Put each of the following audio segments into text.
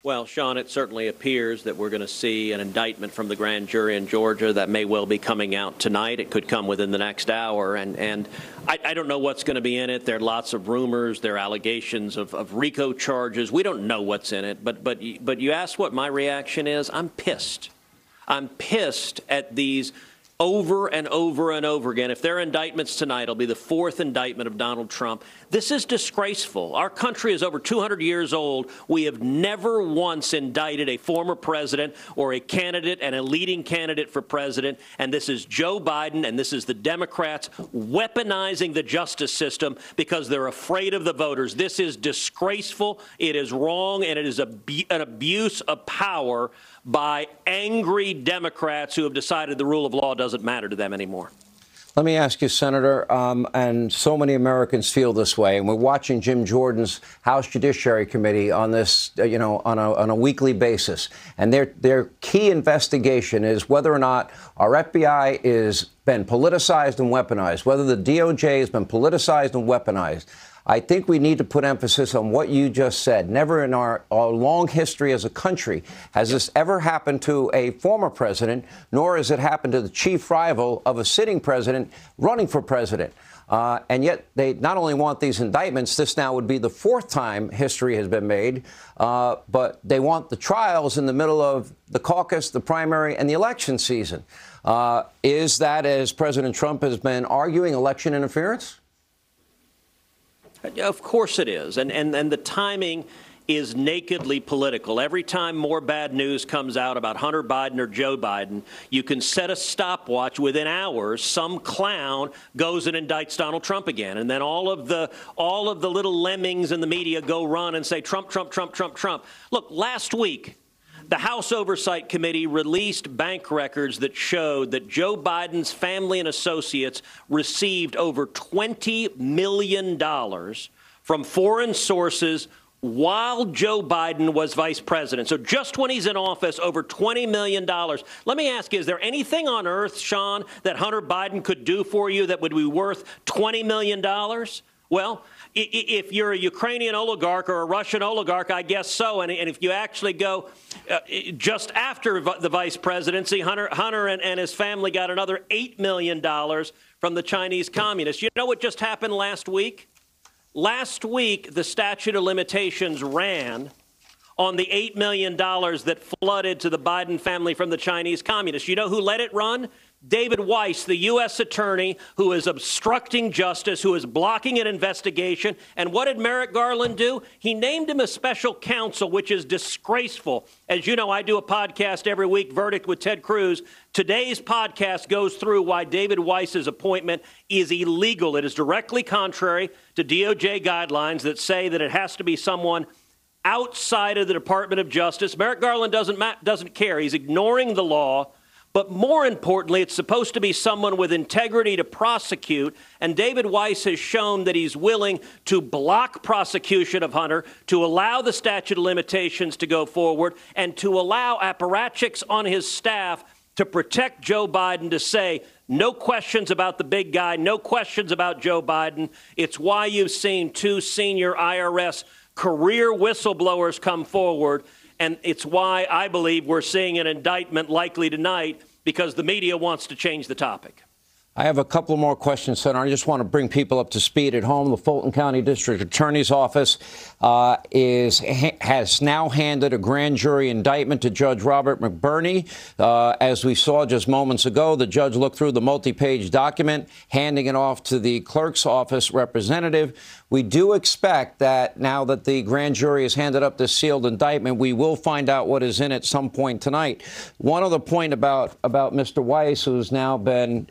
Well, Sean, it certainly appears that we're going to see an indictment from the grand jury in Georgia that may well be coming out tonight. It could come within the next hour. And I don't know what's going to be in it. There are lots of rumors. There are allegations of RICO charges. We don't know what's in it. But you asked what my reaction is. I'm pissed. I'm pissed at these over and over and over again. If there are indictments tonight, it'll be the fourth indictment of Donald Trump. This is disgraceful. Our country is over 200 years old. We have never once indicted a former president or a candidate and a leading candidate for president. And this is Joe Biden and this is the Democrats weaponizing the justice system because they're afraid of the voters. This is disgraceful. It is wrong. And it is an abuse of power by angry Democrats who have decided the rule of law doesn't matter to them anymore. Let me ask you, Senator, and so many Americans feel this way, and we're watching Jim Jordan's House Judiciary Committee on this, on a weekly basis. And their key investigation is whether or not our FBI has been politicized and weaponized, whether the DOJ has been politicized and weaponized. I think we need to put emphasis on what you just said. Never in our long history as a country has this ever happened to a former president, nor has it happened to the chief rival of a sitting president running for president. And yet they not only want these indictments, this now would be the fourth time history has been made, but they want the trials in the middle of the caucus, the primary, and the election season. Is that, as President Trump has been arguing, election interference? Of course it is. And the timing is nakedly political. Every time more bad news comes out about Hunter Biden or Joe Biden, you can set a stopwatch within hours. Some clown goes and indicts Donald Trump again. And then all of the little lemmings in the media go run and say Trump, Trump, Trump, Trump, Trump. Look, last week, the House Oversight Committee released bank records that showed that Joe Biden's family and associates received over $20 million from foreign sources while Joe Biden was vice president. So just when he's in office, over $20 million. Let me ask you, is there anything on earth, Sean, that Hunter Biden could do for you that would be worth $20 million? Well, if you're a Ukrainian oligarch or a Russian oligarch, I guess so. And if you actually go just after the vice presidency, Hunter and his family got another $8 million from the Chinese communists. You know what just happened last week? Last week, the statute of limitations ran on the $8 million that flooded to the Biden family from the Chinese communists. You know who let it run? David Weiss, the U.S. attorney who is obstructing justice, who is blocking an investigation. And what did Merrick Garland do? He named him a special counsel, which is disgraceful. As you know, I do a podcast every week, Verdict with Ted Cruz. Today's podcast goes through why David Weiss's appointment is illegal. It is directly contrary to DOJ guidelines that say that it has to be someone outside of the Department of Justice. Merrick Garland doesn't care. He's ignoring the law. But more importantly, it's supposed to be someone with integrity to prosecute. And David Weiss has shown that he's willing to block prosecution of Hunter, to allow the statute of limitations to go forward, and to allow apparatchiks on his staff to protect Joe Biden, to say no questions about the big guy, no questions about Joe Biden. It's why you've seen two senior IRS career whistleblowers come forward. And it's why I believe we're seeing an indictment likely tonight, because the media wants to change the topic. I have a couple more questions, Senator. I just want to bring people up to speed at home. The Fulton County District Attorney's Office has now handed a grand jury indictment to Judge Robert McBurney. As we saw just moments ago, the judge looked through the multi-page document, handing it off to the clerk's office representative. We do expect that now that the grand jury has handed up this sealed indictment, we will find out what is in it some point tonight. One other point about Mr. Weiss, who's now been,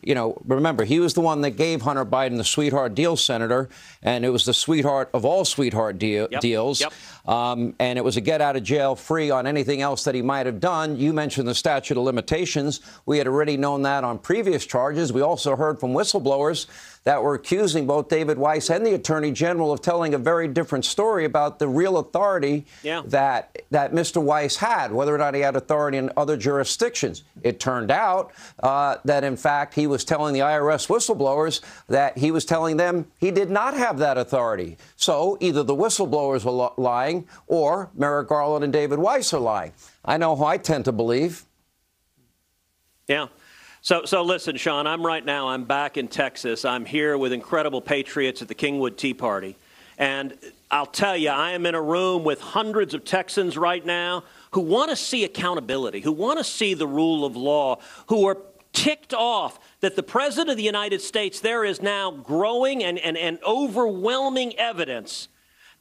remember, he was the one that gave Hunter Biden the sweetheart deal, Senator, and it was the sweetheart of all sweetheart deals. Yep. And it was a get out of jail free on anything else that he might have done. You mentioned the statute of limitations. We had already known that on previous charges. We also heard from whistleblowers that were accusing both David Weiss and the Attorney General of telling a very different story about the real authority that Mr. Weiss had, whether or not he had authority in other jurisdictions. It turned out that, in fact, he was telling the IRS whistleblowers that he was telling them he did not have that authority. So either the whistleblowers were lying lying or Merrick Garland and David Weiss are lying. I know who I tend to believe. Yeah. So listen, Sean, I'm back in Texas. I'm here with incredible patriots at the Kingwood Tea Party. And I'll tell you, I am in a room with hundreds of Texans right now who want to see accountability, who want to see the rule of law, who are ticked off that the President of the United States, there is now growing and overwhelming evidence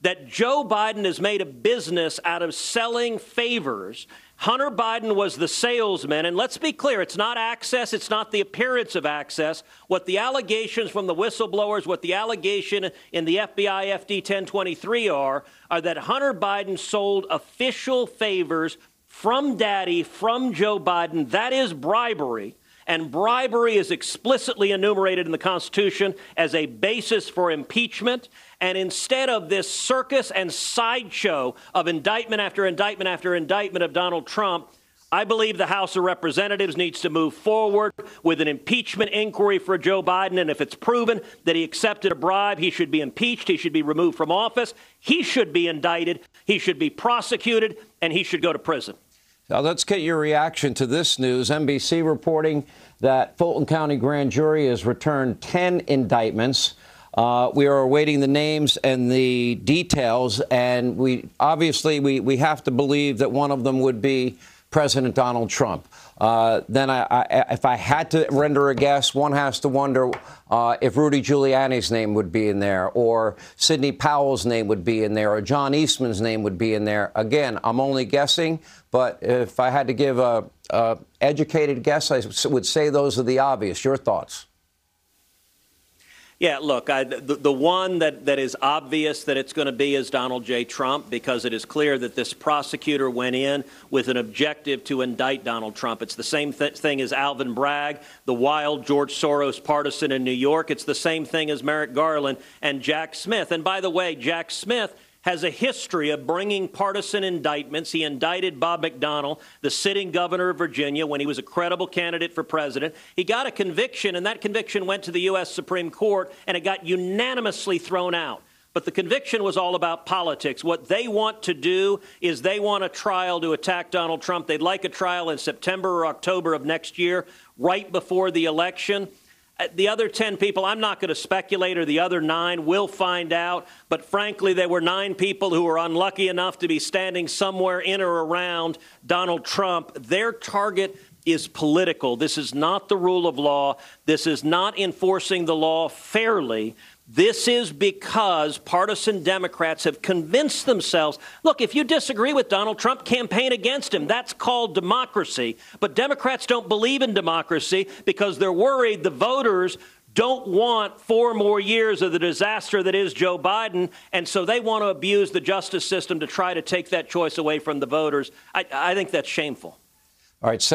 that Joe Biden has made a business out of selling favors. Hunter Biden was the salesman, and let's be clear, it's not access, it's not the appearance of access. What the allegations from the whistleblowers, what the allegation in the FBI FD 1023 are that Hunter Biden sold official favors from Daddy, from Joe Biden. That is bribery. And bribery is explicitly enumerated in the Constitution as a basis for impeachment. And instead of this circus and sideshow of indictment after indictment after indictment of Donald Trump, I believe the House of Representatives needs to move forward with an impeachment inquiry for Joe Biden. And if it's proven that he accepted a bribe, he should be impeached. He should be removed from office. He should be indicted. He should be prosecuted, and he should go to prison. Now, let's get your reaction to this news. NBC reporting that Fulton County Grand Jury has returned 10 indictments. We are awaiting the names and the details, and we have to believe that one of them would be President Donald Trump. Then if I had to render a guess, one has to wonder if Rudy Giuliani's name would be in there, or Sidney Powell's name would be in there, or John Eastman's name would be in there. Again, I'm only guessing, but if I had to give a educated guess, I would say those are the obvious. Your thoughts? Yeah, look, the one that is obvious that it's going to be is Donald J. Trump, because it is clear that this prosecutor went in with an objective to indict Donald Trump. It's the same thing as Alvin Bragg, the wild George Soros partisan in New York. It's the same thing as Merrick Garland and Jack Smith. And by the way, Jack Smith has a history of bringing partisan indictments. He indicted Bob McDonnell, the sitting governor of Virginia, when he was a credible candidate for president. He got a conviction, and that conviction went to the U.S. Supreme Court, and it got unanimously thrown out. But the conviction was all about politics. What they want to do is they want a trial to attack Donald Trump. They'd like a trial in September or October of next year, right before the election. The other 10 people, I'm not going to speculate, or the other 9, we'll find out. But frankly, there were 9 people who were unlucky enough to be standing somewhere in or around Donald Trump. Their target is political. This is not the rule of law. This is not enforcing the law fairly. This is because partisan Democrats have convinced themselves, look, if you disagree with Donald Trump, campaign against him. That's called democracy. But Democrats don't believe in democracy because they're worried the voters don't want 4 more years of the disaster that is Joe Biden, and so they want to abuse the justice system to try to take that choice away from the voters. I think that's shameful. All right.